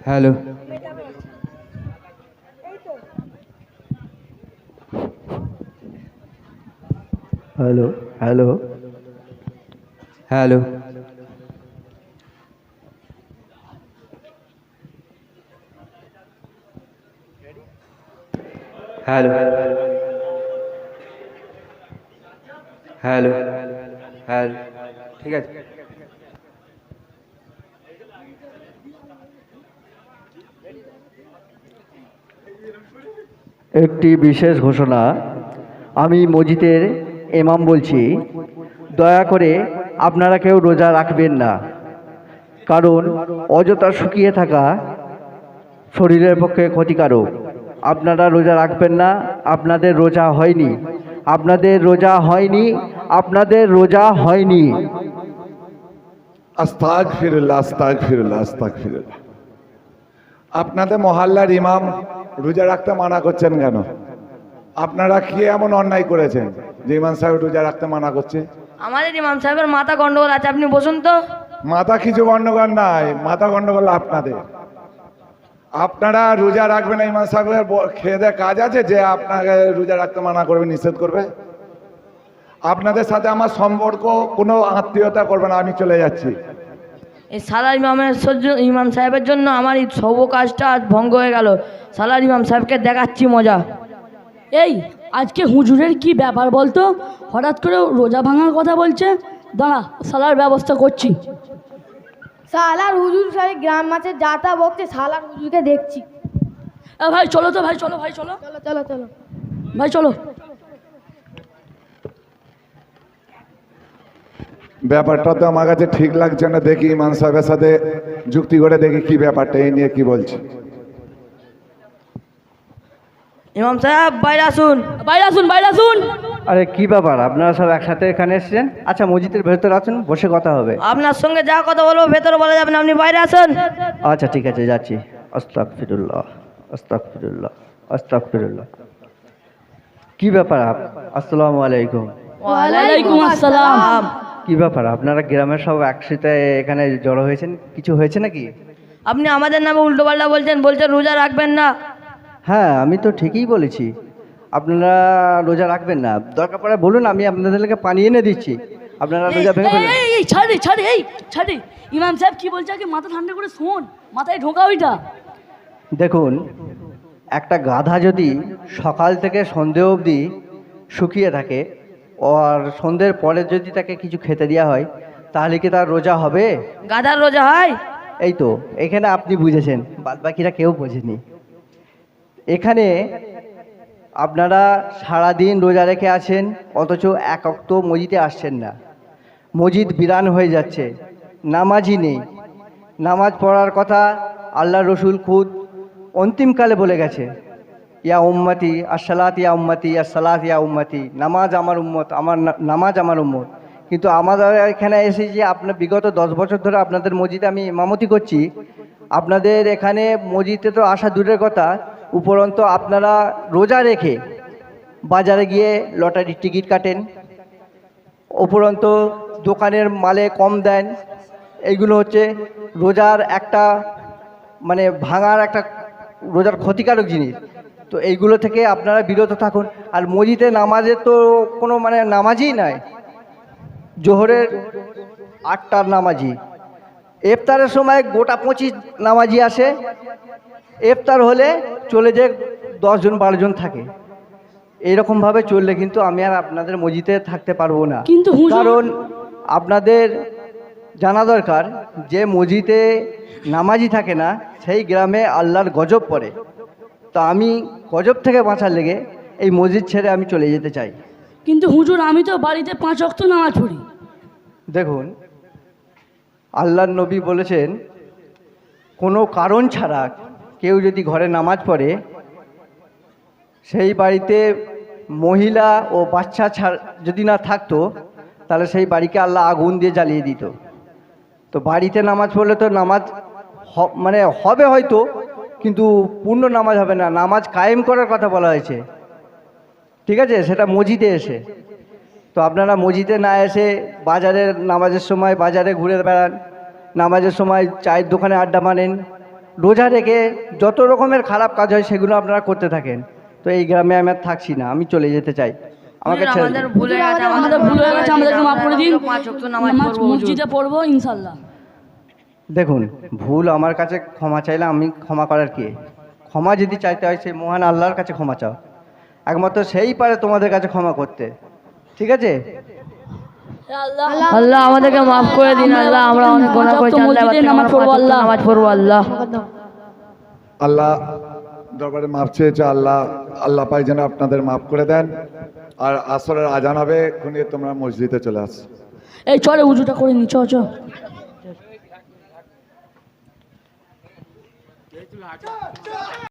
Hello hello hello hello hello hello hello ঠিক আছে। একটি বিশেষ ঘোষণা। আমি মসজিদের ইমাম বলছি, দয়া করে আপনারা কেউ রোজা রাখবেন না, কারণ অযথা শুকিয়ে থাকা শরীরের পক্ষে ক্ষতিকারক। আপনারা রোজা রাখবেন না, আপনাদের রোজা হয়নি, আপনাদের রোজা হয়নি, আপনাদের রোজা হয়নি। আস্তাগফিরুল্লাহ, আস্তাগফিরুল্লাহ, আস্তাগফিরুল্লাহ। আপনাদের মহল্লার ইমাম রোজা রাখতে মানা করছেন কেন? আপনারা কি এমন অন্যায় করেছেন যে ইমাম সাহেব রোজা রাখতে মানা করছে? আমাদের ইমাম সাহেবের মাথা গন্ডগোল আছে, আপনি বসুন তো। মাথা কিছু গন্ডগোল নাই, মাথা গন্ডগোল আপনাদের। আপনারা রোজা রাখবেন না, ইমাম সাহেবের খেয়ে দেয়ে কাজ আছে যে আপনাকে রোজা রাখতে মানা করবে, নিষেধ করবে? আপনাদের সাথে আমার সম্পর্ক কোনো আত্মীয়তা করবে না, আমি চলে যাচ্ছি। এই সালার ইমাম সাহেবের জন্য আমার এই সব কাজটা আজ ভঙ্গ হয়ে গেল। সালার ইমাম সাহেবকে দেখাচ্ছি মজা। এই আজকে হুজুরের কি ব্যাপার বলতো? হঠাৎ করে রোজা ভাঙার কথা বলছে। দাঁড়া, সালার ব্যবস্থা করছি। সালার হুজুর সাহেব গ্রাম মাঝে যাতা বকছে, সালার হুজুরকে দেখছি। ভাই চলো তো, ভাই চলো, ভাই চলো, চলো চলো চলো ভাই চলো। ব্যাপারটা তো আমার কাছে ঠিক লাগছে না। দেখি ইমাম সাহেবের সাথে যুক্তি করে দেখি কি ব্যাপারটা, এই নিয়ে কি বলছে। ইমাম সাহেব বাইরে আসুন। বাইরে আসুন, বাইরে আসুন। আরে কি ব্যাপার, আপনারা সব একসাথে এখানে এসেছেন? আচ্ছা, মসজিদের ভেতরে আসুন, বসে কথা হবে। আপনার সঙ্গে যা কথা বলবো ভেতরে বলা যাবে না, আপনি বাইরে আসুন। আচ্ছা ঠিক আছে, যাচ্ছি। আস্তাগফিরুল্লাহ, আস্তাগফিরুল্লাহ, আস্তাগফিরুল্লাহ। কি ব্যাপার? আসসালামু আলাইকুম। ওয়ালাইকুম আসসালাম। কি ব্যাপার, আপনারা গ্রামের সব একসাথে এখানে জড়ো হয়েছেন? কিছু হয়েছে নাকি? আপনি আমাদের নামে উল্টোপাল্টা বলছেন, বলছেন রোজা রাখবেন না। হ্যাঁ, আমি তো ঠিকই বলেছি, আপনারা রোজা রাখবেন না। দরকার পড়ে বলুন, আমি আপনাদেরকে পানি এনে দিচ্ছি, আপনারা রোজা ভেঙে ফেলুন। এই ছাড়ে ছাড়ে, এই ছাড়ে। ইমাম সাহেব কি বলছে আগে মাথা ঠান্ডা করে শোন, মাথায় ঢোকা ওইটা। দেখুন, একটা গাধা যদি সকাল থেকে সন্ধে অবধি শুকিয়ে থাকে আর সন্ধ্যের পরে যদি তাকে কিছু খেতে দেওয়া হয়, তাহলে কি তার রোজা হবে? গাধার রোজা হয়? এই তো, এখানে আপনি বুঝেছেন, বাদবাকিরা কেউ বোঝেনি। এখানে আপনারা সারাদিন রোজা রেখে আছেন, অথচ এক ওয়াক্ত মসজিদে আসছেন না। মসজিদ বিরান হয়ে যাচ্ছে, নামাজই নেই। নামাজ পড়ার কথা আল্লাহ রসুল খুদ অন্তিমকালে বলে গেছে, ইয়া উম্মতি আসসালাত, ইয়া উম্মতি আসসালাত, ইয়া উম্মতি, নামাজ আমার উম্মত, নামাজ আমার উম্মত। কিন্তু আমাদের এখানে এসে যে আপনার বিগত 10 বছর ধরে আপনাদের মসজিদে আমি ইমামতি করছি, আপনাদের এখানে মসজিদে তো আসা দূরের কথা, উপরন্ত আপনারা রোজা রেখে বাজারে গিয়ে লটারির টিকিট কাটেন, উপরন্ত দোকানের মালে কম দেন। এইগুলো হচ্ছে রোজার একটা মানে ভাঙার একটা রোজার ক্ষতিকারক জিনিস। তো এইগুলো থেকে আপনারা বিরত থাকুন। আর মসজিদে নামাজের তো কোনো মানে নামাজই নাই। জোহরের 8টার নামাজি, ইফতারের সময় গোটা 25 নামাজি আসে, ইফতার হলে চলে যায় 10 জন 12 জন থাকে। এইরকমভাবে চললে কিন্তু আমি আর আপনাদের মসজিদে থাকতে পারবো না। কিন্তু কারণ আপনাদের জানা দরকার যে মসজিদে নামাজি থাকে না, সেই গ্রামে আল্লাহর গজব পড়ে। তো আমি গজব থেকে বাঁচার লেগে এই মসজিদ ছেড়ে আমি চলে যেতে চাই। কিন্তু হুজুর, আমি তো বাড়িতে 5 ওয়াক্ত নামাজ পড়ি। দেখুন, আল্লাহর নবী বলেছেন, কোনো কারণ ছাড়া কেউ যদি ঘরে নামাজ পড়ে, সেই বাড়িতে মহিলা ও বাচ্চা যদি না থাকতো, তাহলে সেই বাড়িকে আল্লাহ আগুন দিয়ে জ্বালিয়ে দিত। তো বাড়িতে নামাজ পড়লে তো নামাজ মানে হবে হয়তো, কিন্তু পূর্ণ নামাজ হবে না। নামাজ কায়েম করার কথা বলা হয়েছে, ঠিক আছে, সেটা মসজিদে এসে। তো আপনারা মসজিদে না এসে বাজারের নামাজের সময় বাজারে ঘুরে বেড়ান, নামাজের সময় চায়ের দোকানে আড্ডা মারেন, রোজা রেখে যত রকমের খারাপ কাজ হয় সেগুলো আপনারা করতে থাকেন। তো এই গ্রামে আমি আর থাকছি না, আমি চলে যেতে চাই, আমাকে হুজুর, ছেড়ে আমাদের দিন। ভুল হয়ে গেছে, আমাদের ভুল হয়ে গেছে, আমাদেরকে মাফ করে দিন। আমরা 5 ওয়াক্ত নামাজ নামাজ পড়বো, হুজুর। মসজিদে পড়বো ইনশাল্লাহ। দেখুন, ভুল আমার কাছে ক্ষমা চাইলে আমি ক্ষমা করার কে? ক্ষমা যদি চাইতে হয় সেই মহান আল্লাহর কাছে ক্ষমা চাও, একমাত্র সেই পারে তোমাদের কাছে ক্ষমা করতে। ঠিক আছে? আল্লাহ আল্লাহ আমাদেরকে মাফ করে দিন আল্লাহ, আমরা অনেক গুনাহ করেছি আল্লাহ, এবার থেকে নামাজ আমরা পড়বো 5 ওয়াক্ত আল্লাহ। নামাজ পড়বো আল্লাহ। আল্লাহ দরবারে মাপ চেয়েছে, আল্লাহ আল্লাহ পাই যেন আপনাদের মাফ করে দেন। আর আসরের আজান হবে, এক্ষুনি তোমরা মসজিদে চলে আসো। এই চলে উজুটা করে নি, চ চ।